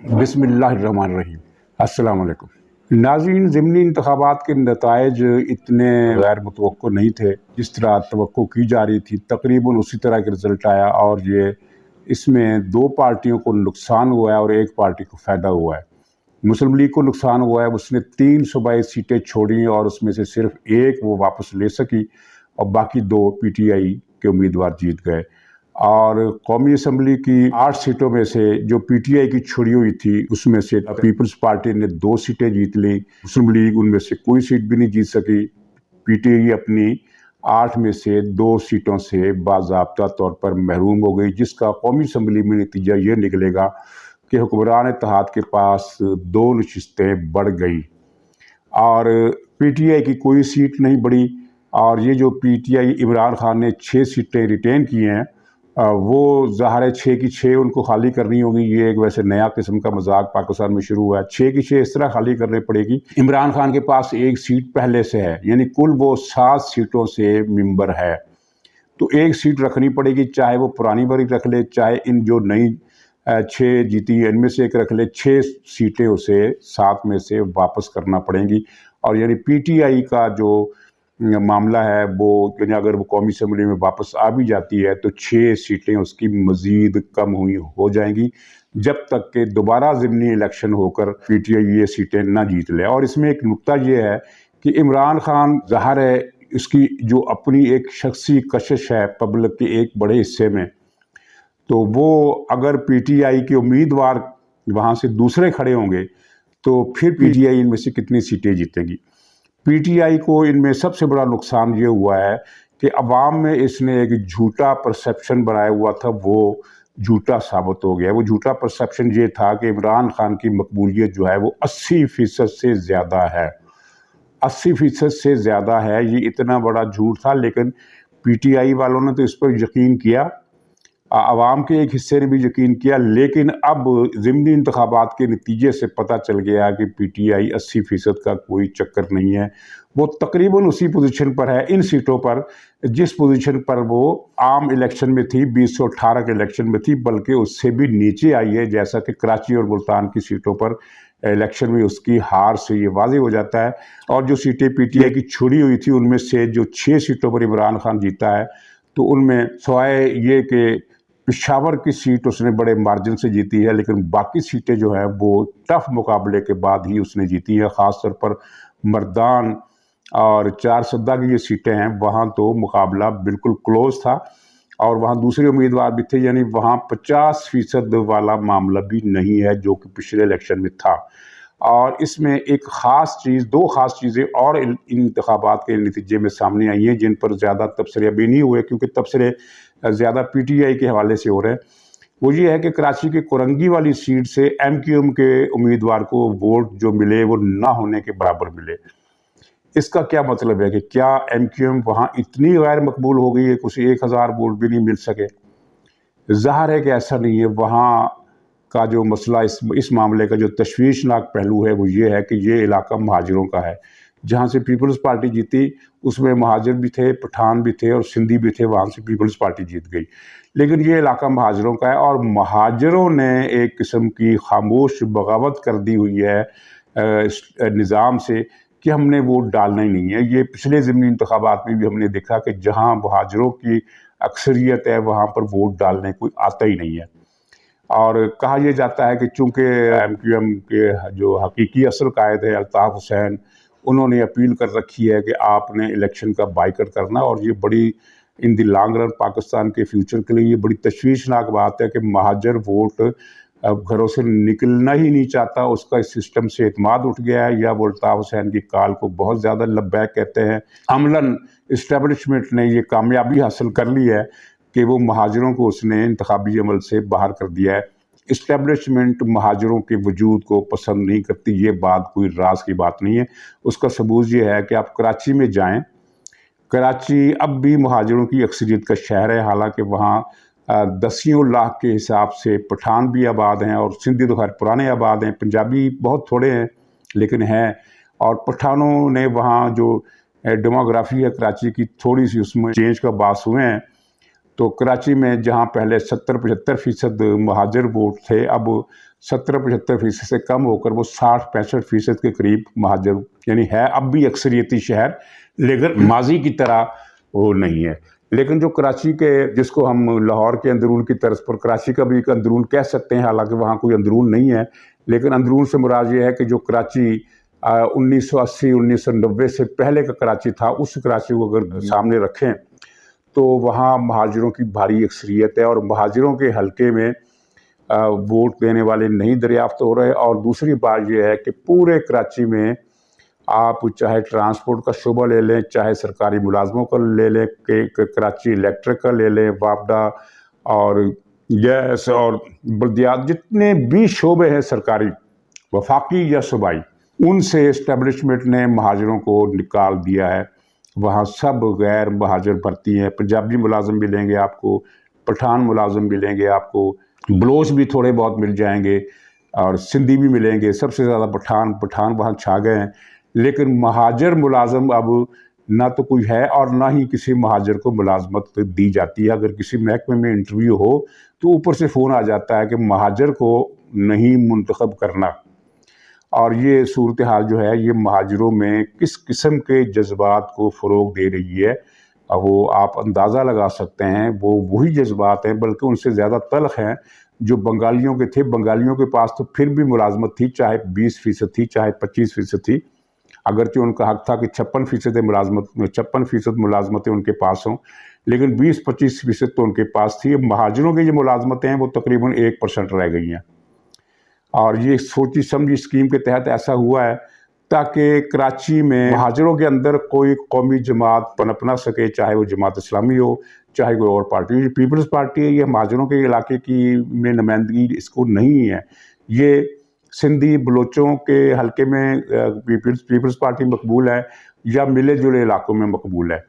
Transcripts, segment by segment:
बिस्मिल्लाहिर्रहमानिर्रहीम। अस्सलाम वालेकुम। नाज़रीन, ज़िमनी इंतखाबात के नताइज इतने गैर मुतवक्को नहीं थे जिस तरह तवक्को की जा रही थी। तकरीबन उसी तरह का रिज़ल्ट आया और ये इसमें दो पार्टियों को नुकसान हुआ है और एक पार्टी को फ़ायदा हुआ है। मुस्लिम लीग को नुकसान हुआ है, उसने 3 सूबाई सीटें छोड़ी और उसमें से सिर्फ एक वो वापस ले सकी और बाकी 2 पीटीआई के उम्मीदवार जीत गए। और कौमी असम्बली की 8 सीटों में से जो पीटीआई की छोड़ी हुई थी उसमें से पीपल्स पार्टी ने 2 सीटें जीत ली। मुस्लिम लीग उनमें से कोई सीट भी नहीं जीत सकी। पीटीआई अपनी 8 में से 2 सीटों से बाज़ाब्ता तौर पर महरूम हो गई, जिसका कौमी असम्बली में नतीजा ये निकलेगा कि हुक्मरान इत्तेहाद के पास 2 नशिस्तें बढ़ गई और पीटीआई की कोई सीट नहीं बढ़ी। और ये जो पीटीआई इमरान खान ने 6 सीटें रिटेन की हैं, वो ज़ाहिर है 6 की 6 उनको खाली करनी होगी। ये एक वैसे नया किस्म का मजाक पाकिस्तान में शुरू हुआ है। 6 की 6 इस तरह खाली करनी पड़ेगी। इमरान खान के पास 1 सीट पहले से है, यानी कुल वो 7 सीटों से मेंबर है, तो 1 सीट रखनी पड़ेगी, चाहे वो पुरानी वाली रख ले, चाहे इन जो नई 6 जीती इनमें से एक रख ले। 6 सीटें उसे 7 में से वापस करना पड़ेंगी। और यानी पीटीआई का जो मामला है वो अगर वो कौमी असम्बली में वापस आ भी जाती है तो 6 सीटें उसकी मज़ीद कम हुई हो जाएंगी जब तक कि दोबारा ज़िमनी इलेक्शन होकर पीटीआई ये सीटें ना जीत ले। और इसमें एक नुक्ता ये है कि इमरान खान ज़ाहिर है इसकी जो अपनी एक शख्सी कशिश है पब्लिक के एक बड़े हिस्से में, तो वो अगर पीटीआई के उम्मीदवार वहाँ से दूसरे खड़े होंगे तो फिर पीटीआई इनमें से कितनी सीटें जीतेगी। पीटीआई को इनमें सबसे बड़ा नुकसान ये हुआ है कि अवाम में इसने एक झूठा परसेप्शन बनाया हुआ था, वो झूठा साबित हो गया। वो झूठा परसेप्शन ये था कि इमरान खान की मकबूलियत जो है वो 80% से ज़्यादा है। 80% से ज़्यादा है, ये इतना बड़ा झूठ था। लेकिन पीटीआई वालों ने तो इस पर यकीन किया, आवाम के एक हिस्से ने भी यकीन किया। लेकिन अब ज़िमनी इंतखाबात के नतीजे से पता चल गया कि पीटीआई 80% का कोई चक्कर नहीं है। वो तकरीबन उसी पोजीशन पर है इन सीटों पर जिस पोजीशन पर वो आम इलेक्शन में थी, 2018 के इलेक्शन में थी, बल्कि उससे भी नीचे आई है। जैसा कि कराची और मुल्तान की सीटों पर इलेक्शन में उसकी हार से ये वाज़ेह हो जाता है। और जो सीटें पीटीआई की छोड़ी हुई थी उनमें से जो 6 सीटों पर इमरान खान जीता है, तो उनमें सवाए ये कि पेशावर की सीट उसने बड़े मार्जिन से जीती है, लेकिन बाकी सीटें जो हैं वो टफ मुकाबले के बाद ही उसने जीती है। ख़ास तौर पर मर्दान और 4 सद्दा की ये सीटें हैं, वहाँ तो मुकाबला बिल्कुल क्लोज था और वहाँ दूसरे उम्मीदवार भी थे, यानी वहाँ 50% वाला मामला भी नहीं है जो कि पिछले इलेक्शन में था। और इसमें एक ख़ास चीज़, 2 ख़ास चीज़ें और इन इंतखाबात के नतीजे में सामने आई हैं जिन पर ज़्यादा तबसरे अभी नहीं हुए, क्योंकि तबसरे ज़्यादा पीटीआई के हवाले से हो रहे हैं। वो ये है कि कराची के कोरंगी वाली सीट से एमक्यूएम के उम्मीदवार को वोट जो मिले वो ना होने के बराबर मिले। इसका क्या मतलब है कि क्या एमक्यूएम वहाँ इतनी गैर मकबूल हो गई है कि उसे 1000 वोट भी नहीं मिल सके? ज़ाहिर है कि ऐसा नहीं है। वहाँ का जो मसला इस मामले का जो तशवीशनाक पहलू है वो ये है कि ये इलाका महाजिरों का है। जहाँ से पीपल्स पार्टी जीती उसमें महाजिर भी थे, पठान भी थे और सिंधी भी थे, वहाँ से पीपल्स पार्टी जीत गई। लेकिन ये इलाका महाजिरों का है और महाजिरों ने एक किस्म की खामोश बगावत कर दी हुई है निज़ाम से कि हमने वोट डालना ही नहीं है। ये पिछले ज़िमनी इंतखाबात में भी हमने देखा कि जहाँ महाजिरों की अक्सरियत है वहाँ पर वोट डालने कोई आता ही नहीं है। और कहा यह जाता है कि चूँकि एमक्यूएम के जो हकीकी असल कायद है अल्ताफ़ हुसैन, उन्होंने अपील कर रखी है कि आपने इलेक्शन का बाइकआउट करना। और ये बड़ी in the long run Pakistan के फ्यूचर के लिए ये बड़ी तशवीशनाक बात है कि महाजर वोट घरों से निकलना ही नहीं चाहता, उसका इस सिस्टम से एतमाद उठ गया है, या वो अल्ताफ़ हुसैन की काल को बहुत ज़्यादा लब्बैक कहते हैं। अमलन इस्टेब्लिशमेंट ने ये कामयाबी हासिल कर ली है कि वो महाजिरों को उसने इंतखाबी अमल से बाहर कर दिया है। इस्टेब्लिशमेंट महाजिरों के वजूद को पसंद नहीं करती, ये बात कोई राज की बात नहीं है। उसका सबूत ये है कि आप कराची में जाएं, कराची अब भी महाजिरों की अक्सरियत का शहर है। हालांकि वहाँ 10 लाख के हिसाब से पठान भी आबाद हैं और सिंधी तो खैर पुराने आबाद हैं, पंजाबी बहुत थोड़े हैं लेकिन हैं। और पठानों ने वहाँ जो डेमोग्राफी है कराची की थोड़ी सी उसमें चेंज का बास हुए हैं। तो कराची में जहाँ पहले 70-75% महाजर वोट थे, अब 70-75% से कम होकर वो 60-65% के करीब महाजर यानी है। अब भी अक्सरियती शहर, लेकिन माजी की तरह वो नहीं है। लेकिन जो कराची के, जिसको हम लाहौर के अंदरून की तर्ज पर कराची का भी एक अंदरून कह सकते हैं, हालांकि वहाँ कोई अंदरून नहीं है, लेकिन अंदरून से मुराद ये है कि जो कराची 1980-1990 से पहले का कराची था, उस कराची को अगर सामने रखें तो वहाँ महाजरों की भारी अक्सरियत है और महाजरों के हलके में वोट देने वाले नहीं दरियाफ्त हो रहे। और दूसरी बात यह है कि पूरे कराची में आप चाहे ट्रांसपोर्ट का शोबा ले लें, चाहे सरकारी मुलाजमों का ले लें, कि कराची इलेक्ट्रिक का ले लें, वापडा और गैस और बल्दियात, जितने भी शोबे हैं सरकारी, वफाकी या सूबाई, उनसे इस्टेब्लिशमेंट ने महाजरों को निकाल दिया है। वहाँ सब गैर महाजर भर्ती हैं। पंजाबी मुलाजम मिलेंगे आपको, पठान मुलाजम मिलेंगे आपको, बलोच भी थोड़े बहुत मिल जाएंगे और सिंधी भी मिलेंगे। सबसे ज़्यादा पठान वहाँ छा गए हैं। लेकिन महाजर मुलाजम अब ना तो कोई है और ना ही किसी महाजर को मुलाजमत दी जाती है। अगर किसी महकमे में इंटरव्यू हो तो ऊपर से फ़ोन आ जाता है कि महाजर को नहीं मुंतखब करना। और ये सूरत हाल जो है, ये महाजरों में किस किस्म के जज्बात को फ़रोग दे रही है, वो आप अंदाज़ा लगा सकते हैं। वो वही जज्बात हैं, बल्कि उनसे ज़्यादा तल्ख़ हैं, जो बंगालियों के थे। बंगालियों के पास तो फिर भी मुलाजमत थी, चाहे 20% थी, चाहे 25% थी, अगरचे उनका हक था कि 56% मुलाजमतें उनके पास हों, लेकिन 20-25% तो उनके पास थी। महाजरों की जो मुलाजमतें हैं वो तकरीबन 1% रह गई हैं। और ये सोची समझी स्कीम के तहत ऐसा हुआ है ताकि कराची में महाजरों के अंदर कोई कौमी जमात पनप ना सके, चाहे वो जमात इस्लामी हो, चाहे कोई और पार्टी। ये पीपल्स पार्टी है, ये महाजरों के इलाके की में नुमाइंदगी इसको नहीं है। ये सिंधी बलोचों के हलके में पीपल्स पार्टी मकबूल है या मिले जुले इलाकों में मकबूल है।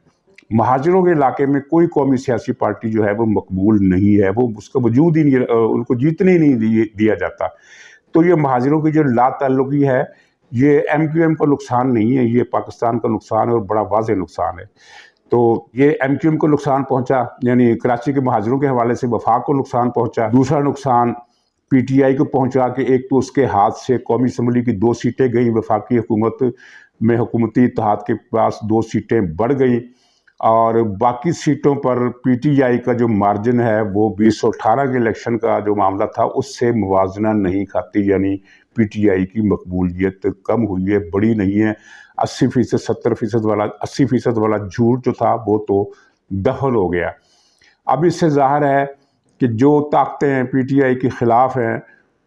महाजरों के इलाके में कोई कौमी सियासी पार्टी जो है वो मकबूल नहीं है, वो उसका वजूद ही नहीं, उनको जीतने ही नहीं दिया जाता। तो ये महाजरों की जो लाताल्लुकी है, ये MQM का नुकसान नहीं है, ये पाकिस्तान का नुकसान है और बड़ा वाज़ेह नुकसान है। तो ये MQM को नुकसान पहुंचा, यानी कराची के महाजरों के हवाले से वफाक को नुकसान पहुंचा। दूसरा नुकसान PTI को पहुंचा कि एक तो उसके हाथ से कौमी असम्बली की 2 सीटें गई, वफाकी हुकूमत में हुकूमती इत्तेहाद के पास 2 सीटें बढ़ गई और बाकी सीटों पर PTI का जो मार्जिन है वो 2018 के इलेक्शन का जो मामला था उससे मुवाजना नहीं खाती, यानी PTI की मकबूलियत कम हुई है, बड़ी नहीं है। 80% 70% वाला 80% वाला झूठ जो था वो तो दखल हो गया। अब इससे ज़ाहिर है कि जो ताकतें PTI के ख़िलाफ़ हैं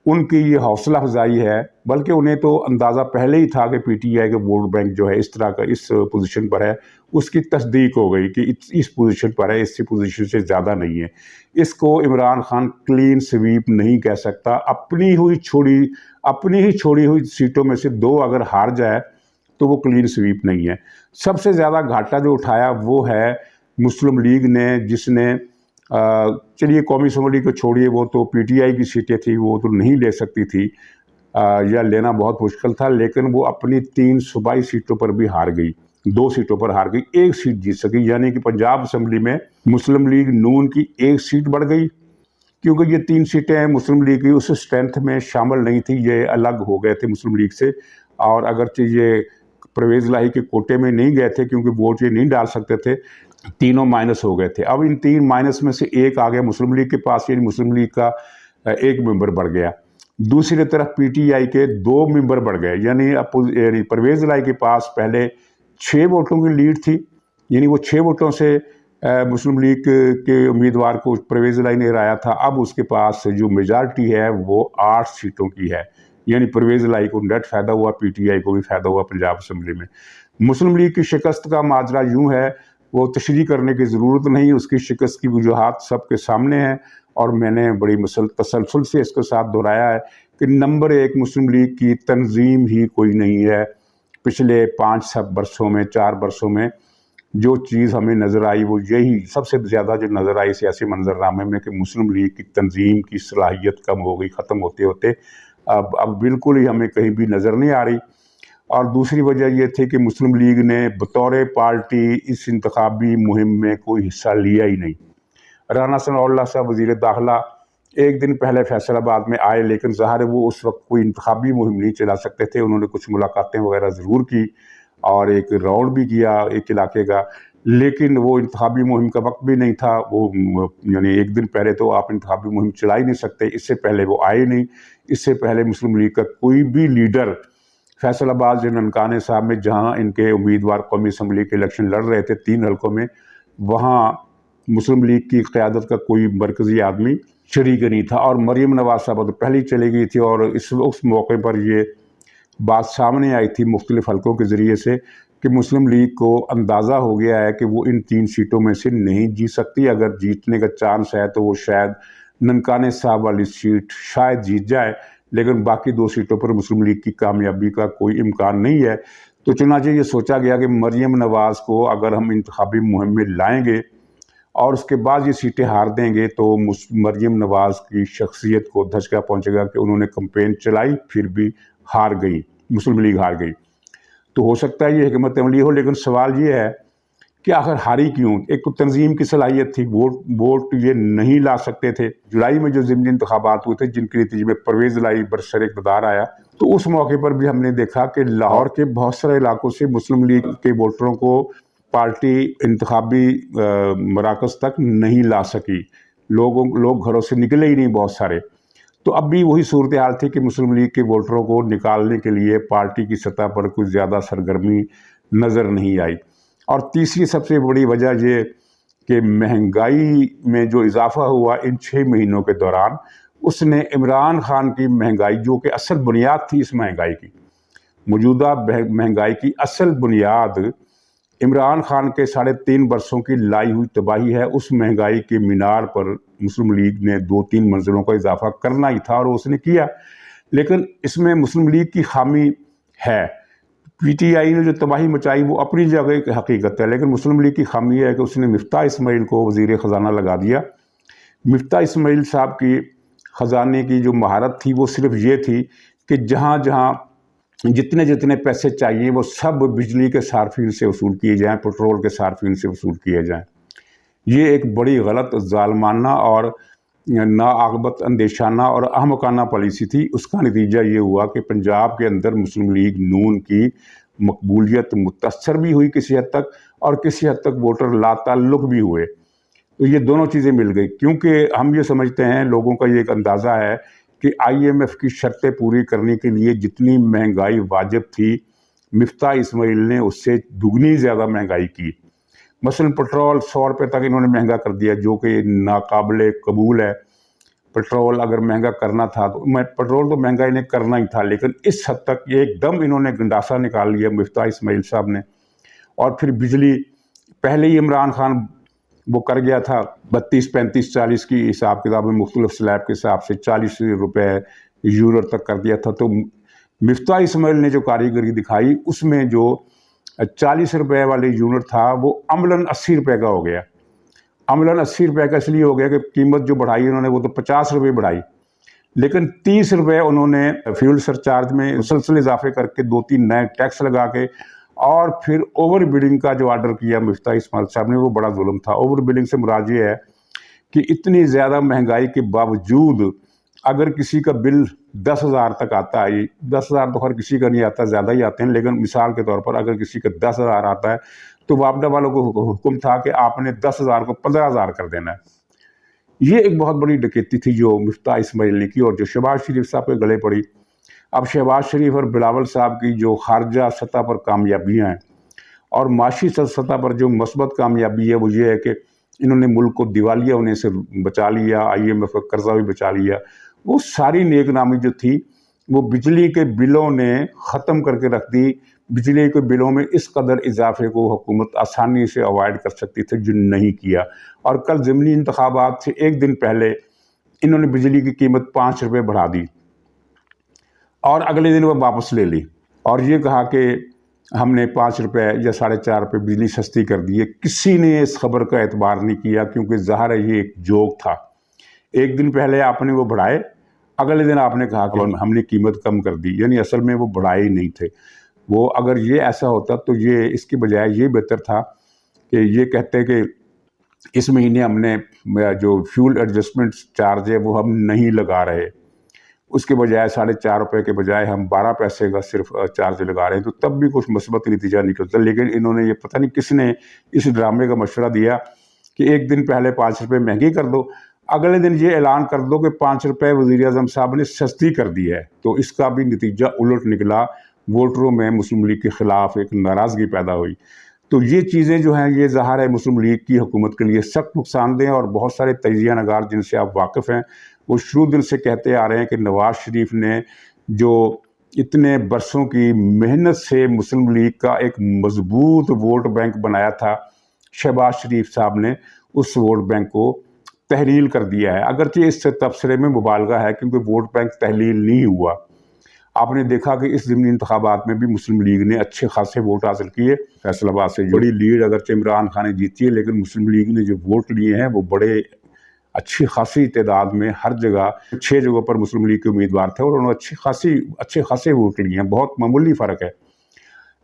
उनकी ये हौसला अफजाई है, बल्कि उन्हें तो अंदाज़ा पहले ही था कि PTI का वोट बैंक जो है इस तरह का इस पोजीशन पर है, उसकी तस्दीक हो गई कि इस पोजीशन पर है, इस पोजीशन से ज़्यादा नहीं है। इसको इमरान खान क्लीन स्वीप नहीं कह सकता। अपनी ही छोड़ी हुई सीटों में से 2 अगर हार जाए तो वो क्लीन स्वीप नहीं है। सबसे ज़्यादा घाटा जो उठाया वो है मुस्लिम लीग ने, जिसने चलिए कौमी असम्बली को छोड़िए, वो तो PTI की सीटें थी, वो तो नहीं ले सकती थी या लेना बहुत मुश्किल था, लेकिन वो अपनी 3 सूबाई सीटों पर भी हार गई, 2 सीटों पर हार गई, 1 सीट जीत सकी। यानी कि पंजाब असम्बली में मुस्लिम लीग नून की 1 सीट बढ़ गई, क्योंकि ये 3 सीटें मुस्लिम लीग की उस स्ट्रेंथ में शामिल नहीं थी, ये अलग हो गए थे मुस्लिम लीग से। और अगरचे ये परवेज़ इलाही के कोटे में नहीं गए थे क्योंकि वोट ये नहीं डाल सकते थे, तीनों माइनस हो गए थे। अब इन 3 माइनस में से 1 आ गया मुस्लिम लीग के पास, यानी मुस्लिम लीग का 1 मेंबर बढ़ गया। दूसरी तरफ PTI के 2 मेंबर बढ़ गए, यानी परवेज़ इलाही के पास पहले 6 वोटों की लीड थी, यानी वो 6 वोटों से मुस्लिम लीग के उम्मीदवार को परवेज़ इलाही ने हराया था। अब उसके पास जो मेजॉरिटी है वो 8 सीटों की है, यानी परवेज़ इलाही को नेट फ़ायदा हुआ, PTI को भी फ़ायदा हुआ पंजाब असम्बली में। मुस्लिम लीग की शिकस्त का माजरा यूँ है, वो तशरीह करने की ज़रूरत नहीं, उसकी शिकस्त की वजूहात सबके सामने हैं और मैंने बड़ी तसलसल से इसके साथ दोहराया है कि नंबर 1 मुस्लिम लीग की तंजीम ही कोई नहीं है। पिछले 5-7 बरसों में, 4 बरसों में जो चीज़ हमें नज़र आई वो यही सबसे ज़्यादा जो नज़र आई सियासी मंजरनामे में कि मुस्लिम लीग की तंजीम की सलाहियत कम हो गई, ख़त्म होते होते अब बिल्कुल ही हमें कहीं भी नज़र नहीं आ रही। और दूसरी वजह यह थी कि मुस्लिम लीग ने बतौर पार्टी इस इंतखाबी मुहिम में कोई हिस्सा लिया ही नहीं। رانا ثناءاللہ صاحب وزیر داخلہ ایک دن پہلے فیصل آباد میں آئے، لیکن ظاہر ہے وہ اس وقت کوئی انتخابی مہم نہیں چلا سکتے تھے. انہوں نے کچھ ملاقاتیں وغیرہ ضرور کی اور ایک راؤنڈ بھی کیا ایک علاقے کا، لیکن وہ انتخابی مہم کا وقت بھی نہیں تھا. وہ یعنی ایک دن پہلے تو آپ انتخابی مہم چلا ہی نہیں سکتے. اس سے پہلے وہ آئے نہیں. اس سے پہلے مسلم لیگ کا کوئی بھی لیڈر فیصل آباد جو ننکانے صاحب میں جہاں ان کے امیدوار قومی اسمبلی کے الیکشن لڑ رہے تھے 3 حلقوں میں، وہاں مسلم لیگ کی قیادت کا کوئی مرکزی آدمی شریک نہیں تھا. اور مریم نواز صاحب تو پہلے ہی چلی گئی تھی، اور اس موقع پر یہ بات سامنے آئی تھی مختلف حلقوں کے ذریعے سے کہ مسلم لیگ کو اندازہ ہو گیا ہے کہ وہ ان 3 سیٹوں میں سے نہیں جیت سکتی. اگر جیتنے کا چانس ہے تو وہ شاید ننکانے صاحب والی سیٹ شاید جیت جائے، لیکن باقی 2 سیٹوں پر مسلم لیگ کی کامیابی کا کوئی امکان نہیں ہے. تو چنانچہ یہ سوچا گیا کہ مریم نواز کو اگر ہم انتخابی مہم میں لائیں گے اور اس کے بعد یہ سیٹیں ہار دیں گے تو مریم نواز کی شخصیت کو دھچکا پہنچے گا کہ انہوں نے کمپین چلائی پھر بھی ہار گئی، مسلم لیگ ہار گئی. تو ہو سکتا ہے یہ حکمت عملی ہو، لیکن سوال یہ ہے کہ آخر ہاری کیوں؟ ایک تو تنظیم کی صلاحیت تھی، ووٹ یہ نہیں لا سکتے تھے. جولائی میں جو ضمنی انتخابات ہوئے تھے جن کے نتیجے میں پرویز الہی برسر اقتدار آیا، تو اس موقع پر بھی ہم نے دیکھا کہ لاہور کے بہت سارے علاقوں سے مسلم لیگ کے ووٹروں کو پارٹی انتخابی مراکز تک نہیں لا سکی. لوگ گھروں سے نکلے ہی نہیں بہت سارے. تو اب بھی وہی صورتحال تھی کہ مسلم لیگ کے ووٹروں کو نکالنے کے لیے پارٹی کی سطح پر کوئی زیادہ سرگرمی نظر نہیں آئی. اور تیسری سب سے بڑی وجہ یہ کہ مہنگائی میں جو اضافہ ہوا ان 6 مہینوں کے دوران، اس نے عمران خان کی مہنگائی جو کہ اصل بنیاد تھی اس مہنگائی کی، موجودہ مہنگائی کی اصل بنیاد عمران خان کے 3.5 برسوں کی لائی ہوئی تباہی ہے. اس مہنگائی کے مینار پر مسلم لیگ نے 2-3 منزلوں کا اضافہ کرنا ہی تھا اور اس نے کیا. لیکن اس میں مسلم لیگ کی خامی ہے. پی ٹی آئی نے جو تباہی مچائی وہ اپنی جگہ کی حقیقت ہے، لیکن مسلم لیگ کی خامی ہے کہ اس نے مفتاح اسماعیل کو وزیر خزانہ لگا دیا. مفتاح اسماعیل صاحب کی خزانے کی جو مہارت تھی وہ صرف یہ تھی کہ جہاں جتنے پیسے چاہیے وہ سب بجلی کے صارفین سے وصول کیے جائیں، پٹرول کے صارفین سے وصول کیے جائیں. یہ ایک بڑی غلط، ظالمانہ اور ناعاقبت اندیشانہ اور احمقانہ پالیسی تھی. اس کا نتیجہ یہ ہوا کہ پنجاب کے اندر مسلم لیگ نون کی مقبولیت متاثر بھی ہوئی کسی حد تک، اور کسی حد تک ووٹر لا تعلق بھی ہوئے. تو یہ دونوں چیزیں مل گئی، کیونکہ ہم یہ سمجھتے ہیں، لوگوں کا یہ ایک اندازہ ہے کہ IMF کی شرطیں پوری کرنے کے لیے جتنی مہنگائی واجب تھی مفتاح اسماعیل نے اس سے دگنی زیادہ مہنگائی کی. مثلا پٹرول 100 روپے تک انہوں نے مہنگا کر دیا، جو کہ ناقابل قبول ہے. پٹرول اگر مہنگا کرنا تھا تو پٹرول تو مہنگا انہیں کرنا ہی تھا، لیکن اس حد تک ایک دم انہوں نے گنڈاسا نکال لیا مفتاح اسماعیل صاحب نے. اور پھر بجلی پہلے ہی عمران خان وہ کر گیا تھا 32, 35, 40 کی حساب کتاب میں، مختلف سلیب کے حساب سے 40 روپے یونٹ تک کر دیا تھا. تو مفتاح اسماعیل نے جو کاریگری دکھائی اس میں جو 40 روپے والے یونٹ تھا وہ عملاً 80 روپے کا ہو گیا. عملاً 80 روپے کا اس لیے ہو گیا کہ قیمت جو بڑھائی انہوں نے وہ تو 50 روپے بڑھائی، لیکن 30 روپے انہوں نے فیول سرچارج میں مسلسل اضافے کر کے 2-3 نئے ٹیکس لگا کے، اور پھر اوور بلنگ کا جو آرڈر کیا مفتاح اسماعیل صاحب نے وہ بڑا ظلم تھا. اوور بلنگ سے مراد یہ ہے کہ اتنی زیادہ مہنگائی کے باوجود اگر کسی کا بل 10,000 تک آتا ہے، 10,000 تو ہر کسی کا نہیں آتا، زیادہ ہی آتے ہیں، لیکن مثال کے طور پر اگر کسی کا 10,000 آتا ہے تو وابڈہ والوں کو حکم تھا کہ آپ نے 10,000 کو 15,000 کر دینا ہے. یہ ایک بہت بڑی ڈکیتی تھی جو مفتاح اسماعیل نے کی اور جو شہباز شریف صاحب کے گلے پڑی. اب شہباز شریف اور بلاول صاحب کی جو خارجہ سطح پر کامیابیاں ہیں اور معاشی سطح پر جو مثبت کامیابی ہے وہ یہ ہے کہ انہوں نے ملک کو دیوالیہ ہونے سے بچا لیا، IMF کا قرضہ بھی بچا لیا. وہ ساری نیک نامی جو تھی وہ بجلی کے بلوں نے ختم کر کے رکھ دی. بجلی کے بلوں میں اس قدر اضافے کو حکومت آسانی سے اوائڈ کر سکتی تھی جو نہیں کیا. اور کل ضمنی انتخابات سے ایک دن پہلے انہوں نے بجلی کی قیمت 5 روپے بڑھا دی اور اگلے دن وہ واپس لے لی اور یہ کہا کہ ہم نے 5 روپے یا 4.5 روپے بجلی سستی کر دی ہے. کسی نے اس خبر کا اعتبار نہیں کیا کیونکہ ظاہر ہے یہ ایک جوک تھا. ایک دن پہلے آپ نے وہ بڑھائے، اگلے دن آپ نے کہا کہ ہم نے قیمت کم کر دی، یعنی اصل میں وہ بڑھائے ہی نہیں تھے. وہ اگر یہ ایسا ہوتا تو یہ اس کے بجائے یہ بہتر تھا کہ یہ کہتے کہ इस महीने हमने जो फ्यूल एडजस्टमेंट चार्ज है वो हम नहीं लगा रहे, उसके बजाय 4.5 रुपये के बजाय हम 12 पैसे का सिर्फ चार्ज लगा रहे हैं, तो तब भी कुछ मुस्बत नतीजा निकलता। लेकिन इन्होंने ये पता नहीं किसने इस ड्रामे का मशवरा दिया कि एक दिन पहले 5 रुपये महंगी कर दो, अगले दिन ये ऐलान कर दो कि 5 रुपये वज़ीर आज़म साहब ने सस्ती कर दी है। तो इसका भी नतीजा उलट निकला, वोटरों में मुस्लिम लीग के ख़िलाफ़ एक नाराज़गी पैदा हुई। तो ये चीज़ें जो हैं ये ज़ाहिर है मुस्लिम लीग की हुकूमत के लिए सख्त नुकसानदेह, और बहुत सारे तजिया नगार जिनसे आप वाकिफ़ हैं वो शुरू दिन से कहते आ रहे हैं कि नवाज़ शरीफ ने जो इतने बरसों की मेहनत से मुस्लिम लीग का एक मजबूत वोट बैंक बनाया था, शहबाज शरीफ साहब ने उस वोट बैंक को तहलील कर दिया है। अगरचे इस तबसरे में मुबालगा है क्योंकि वोट बैंक तहलील नहीं हुआ। आपने देखा कि इस ज़िमनी इंतखाबात में भी मुस्लिम लीग ने अच्छे खासे वोट हासिल किए। फैसलाबाद से बड़ी लीड अगरचे इमरान खान ने जीती है, लेकिन मुस्लिम लीग ने जो वोट लिए हैं वो बड़े अच्छी खासी तादाद में, हर जगह 6 जगहों पर मुस्लिम लीग के उम्मीदवार थे और उन्होंने अच्छे खासे वोट लिए हैं। बहुत मामूली फ़र्क है,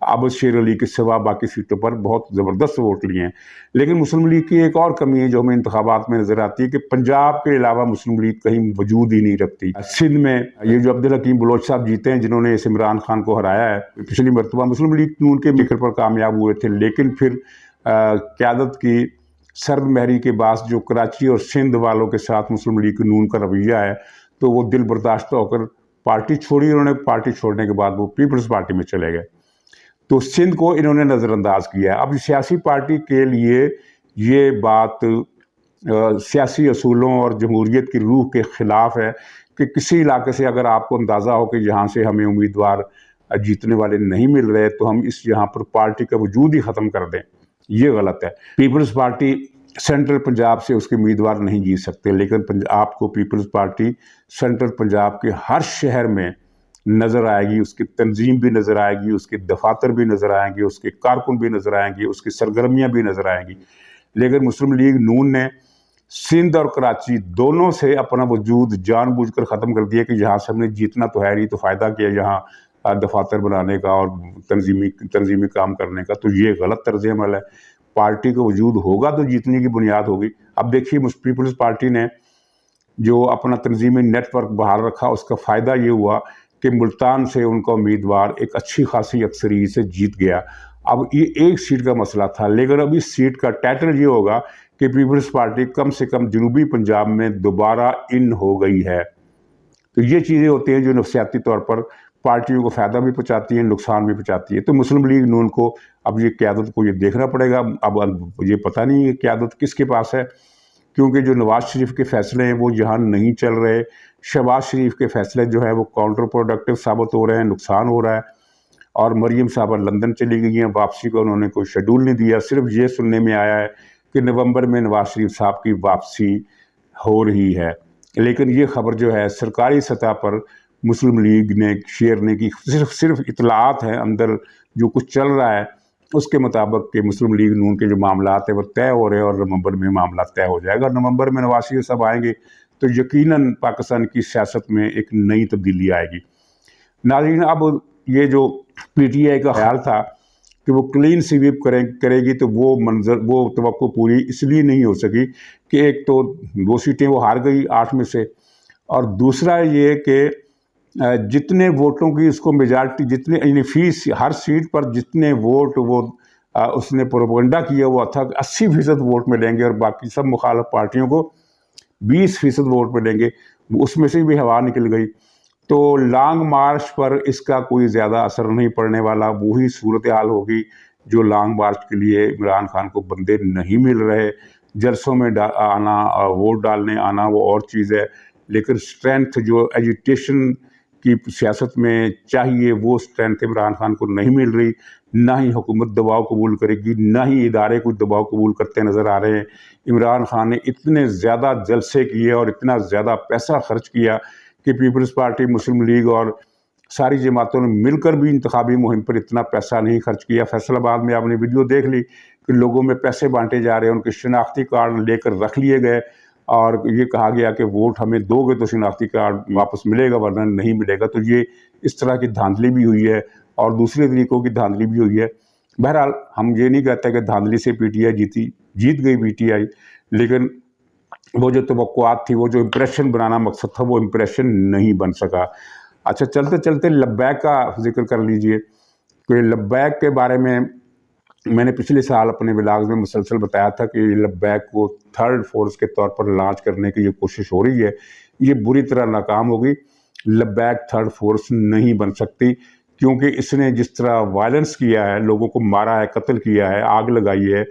आबद शेर अली के सिवा बाकी सीटों पर बहुत ज़बरदस्त वोट लिए हैं। लेकिन मुस्लिम लीग की एक और कमी है जो हमें इंतखाबात में नज़र आती है कि पंजाब के अलावा मुस्लिम लीग कहीं वजूद ही नहीं रखती। सिंध में ये जो अब्दुल हकीम बलोच साहब जीते हैं, जिन्होंने इस इमरान खान को हराया है, पिछली मरतबा मुस्लिम लीग नून के मिकर पर कामयाब हुए थे, लेकिन फिर क़यादत की सर्द महरी के बाद जो कराची और सिंध वालों के साथ मुस्लिम लीग नून का रवैया है, तो वो दिल बर्दाश्त होकर पार्टी छोड़ी। उन्होंने पार्टी छोड़ने के बाद वो पीपल्स पार्टी में चले गए, तो सिंध को इन्होंने नज़रअंदाज किया है। अब सियासी पार्टी के लिए ये बात सियासी असूलों और जमहूरियत की रूह के ख़िलाफ़ है कि किसी इलाके से अगर आपको अंदाज़ा हो कि यहाँ से हमें उम्मीदवार जीतने वाले नहीं मिल रहे, तो हम यहाँ पर पार्टी का वजूद ही ख़त्म कर दें, ये गलत है। पीपल्स पार्टी सेंट्रल पंजाब से उसके उम्मीदवार नहीं जीत सकते, लेकिन आपको पीपल्स पार्टी सेंट्रल पंजाब के हर शहर में नज़र आएगी, उसकी तंजीम भी नज़र आएगी, उसके दफातर भी नज़र आएंगे, उसके कारकुन भी नज़र आएंगे, उसकी सरगर्मियाँ भी नज़र आएंगी। लेकिन मुस्लिम लीग नून ने सिंध और कराची दोनों से अपना वजूद जानबूझकर ख़त्म कर दिया कि यहाँ से हमने जीतना तो है नहीं, तो फ़ायदा क्या यहाँ दफातर बनाने का और तंजीमी काम करने का। तो ये गलत तर्ज अमल है। पार्टी का वजूद होगा तो जीतने की बुनियाद होगी। अब देखिए पीपल्स पार्टी ने जो अपना तंजीमी नेटवर्क बाहर रखा, उसका फ़ायदा ये हुआ कि मुल्तान से उनका उम्मीदवार एक अच्छी खासी अक्सरियत से जीत गया। अब ये एक सीट का मसला था, लेकिन अब इस सीट का टाइटल ये होगा कि पीपल्स पार्टी कम से कम जनूबी पंजाब में दोबारा इन हो गई है। तो ये चीज़ें होती हैं जो नफसियाती तौर पर पार्टियों को फ़ायदा भी पहुँचाती हैं, नुकसान भी पहुँचाती है। तो मुस्लिम लीग नून को अब ये क़यादत को ये देखना पड़ेगा। अब ये पता नहीं है क़यादत किसके पास है, क्योंकि जो नवाज़ शरीफ के फ़ैसले हैं वो यहाँ नहीं चल रहे। शहबाज शरीफ के फ़ैसले जो है वो काउंटर प्रोडक्टिव साबित हो रहे हैं, नुकसान हो रहा है। और मरियम साहबा लंदन चली गई हैं, वापसी का उन्होंने कोई शेड्यूल नहीं दिया। सिर्फ ये सुनने में आया है कि नवंबर में नवाज़ शरीफ साहब की वापसी हो रही है, लेकिन ये ख़बर जो है सरकारी सतह पर मुस्लिम लीग ने शेयर नहीं की। सिर्फ इतलात हैं, अंदर जो कुछ चल रहा है उसके मुताबिक कि मुस्लिम लीग नून के जो मामलात है वो तय हो रहे हैं और नवंबर में मामला तय हो जाएगा। और नवंबर में नवाज़ शरीफ साहब आएंगे तो यकीनन पाकिस्तान की सियासत में एक नई तब्दीली आएगी। नाज़रीन, अब ये जो PTI का ख्याल था कि वो क्लीन स्वीप करेगी, तो वो तवक्को पूरी इसलिए नहीं हो सकी कि एक तो 2 सीटें वो हार गई 8 में से, और दूसरा ये कि जितने वोटों की उसको मेजॉरिटी, जितने यानी हर सीट पर जितने वोट वो उसने प्रोपेगेंडा किया हुआ था 80% वोट मिलेंगे और बाकी सब मुखालिफ पार्टियों को 20% वोट मिलेंगे, उसमें से भी हवा निकल गई। तो लॉन्ग मार्च पर इसका कोई ज़्यादा असर नहीं पड़ने वाला। वही सूरत हाल होगी जो लॉन्ग मार्च के लिए इमरान खान को बंदे नहीं मिल रहे। जलसों में आना, वोट डालने आना वो और चीज़ है, लेकिन स्ट्रेंथ जो एजिटेशन की सियासत में चाहिए वो स्ट्रेंथ इमरान खान को नहीं मिल रही। ना ही हुकूमत दबाव कबूल करेगी, ना ही इदारे कुछ दबाव कबूल करते नज़र आ रहे हैं। इमरान खान ने इतने ज़्यादा जलसे किए और इतना ज़्यादा पैसा खर्च किया कि पीपल्स पार्टी, मुस्लिम लीग और सारी जमातों ने मिलकर भी इंतखाबी मुहिम पर इतना पैसा नहीं खर्च किया। फैसलाबाद में आपने वीडियो देख ली कि लोगों में पैसे बांटे जा रहे हैं, उनके शनाख्ती कार्ड लेकर रख लिए गए और ये कहा गया कि वोट हमें दोगे तो शनाख्ती कार्ड वापस मिलेगा, वरना नहीं मिलेगा। तो ये इस तरह की धांधली भी हुई है और दूसरे तरीक़ों की धांधली भी हुई है। बहरहाल हम ये नहीं कहते कि धांधली से PTI जीत गई PTI, लेकिन वो जो तवक्कुआत थी, वो जो इम्प्रेशन बनाना मकसद था, वो इम्प्रेशन नहीं बन सका। अच्छा, चलते चलते लब्बैक का जिक्र कर लीजिए। तो लब्बैक के बारे में मैंने पिछले साल अपने व्लॉग्स में मुसलसल बताया था कि लब्बैक को थर्ड फोर्स के तौर पर लॉन्च करने की ये कोशिश हो रही है, ये बुरी तरह नाकाम होगी। लब्बैक थर्ड फोर्स नहीं बन सकती, क्योंकि इसने जिस तरह वायलेंस किया है, लोगों को मारा है, कत्ल किया है, आग लगाई है,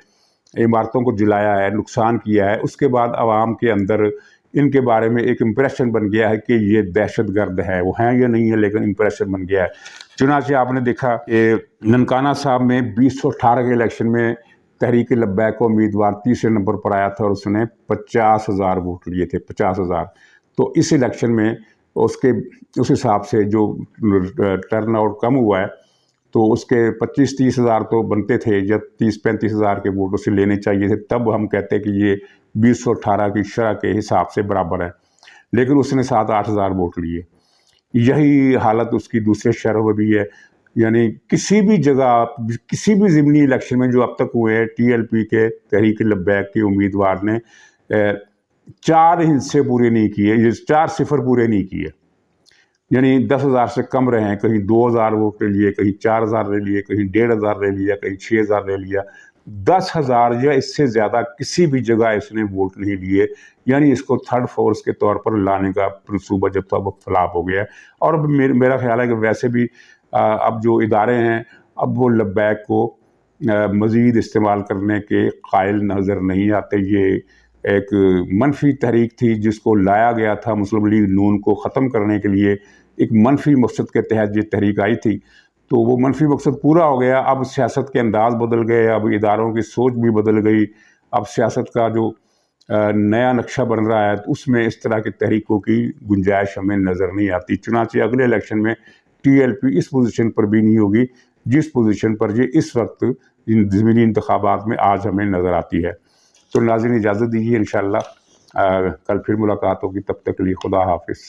इमारतों को जलाया है, नुकसान किया है, उसके बाद आवाम के अंदर इनके बारे में एक इम्प्रेशन बन गया है कि ये दहशतगर्द है। वो हैं या नहीं है, लेकिन इम्प्रेशन बन गया है। चुनांचे आपने देखा कि ननकाना साहब में 2018 के इलेक्शन में तहरीक लब्बैक को उम्मीदवार तीसरे नंबर पर आया था और उसने 50,000 वोट लिए थे, 50,000। तो इस इलेक्शन में उसके उस हिसाब से जो टर्न आउट कम हुआ है, तो उसके 25-30 हज़ार तो बनते थे, जब 30-35 हज़ार के वोट उसे लेने चाहिए थे, तब हम कहते कि ये 2018 की शरह के हिसाब से बराबर है। लेकिन उसने 7-8 हज़ार वोट लिए। यही हालत उसकी दूसरे शहरों में भी है। यानी किसी भी जगह, किसी भी ज़िमनी इलेक्शन में जो अब तक हुए हैं, TLP के तहरीक लब्बैक के उम्मीदवार ने 4 हिस्से पूरे नहीं किए, ये 4 सिफर पूरे नहीं किए। यानी 10,000 से कम रहे हैं, कहीं 2,000 वोट ले लिए, कहीं 4,000 ले लिए, कहीं 1,500 ले लिया, कहीं 6,000 ले लिया। 10,000 या इससे ज़्यादा किसी भी जगह इसने वोट नहीं लिए। यानी इसको थर्ड फोर्स के तौर पर लाने का मंसूबा जब था वो फ्लॉप हो गया है। और अब मेरा ख्याल है कि वैसे भी अब जो इदारे हैं, अब वो लब्बैक को मज़ीद इस्तेमाल करने के कायल नज़र नहीं आते। ये एक मनफी तहरीक थी जिसको लाया गया था मुस्लिम लीग नून को ख़त्म करने के लिए, एक मनफी मकसद के तहत ये तहरीक आई थी। तो वो मनफी मकसद पूरा हो गया। अब सियासत के अंदाज़ बदल गए, अब इदारों की सोच भी बदल गई। अब सियासत का जो नया नक्शा बन रहा है, तो उसमें इस तरह की तहरीकों की गुंजाइश हमें नज़र नहीं आती। चुनांचे अगले इलेक्शन में TLP इस पोजीशन पर भी नहीं होगी जिस पोजीशन पर ये इस वक्त इन ज़मीनी इंतखाबात में आज हमें नज़र आती है। तो नाज़रीन, इजाज़त दीजिए, इंशाअल्लाह कल फिर मुलाकात होगी। तब तक के लिए खुदा हाफिज़।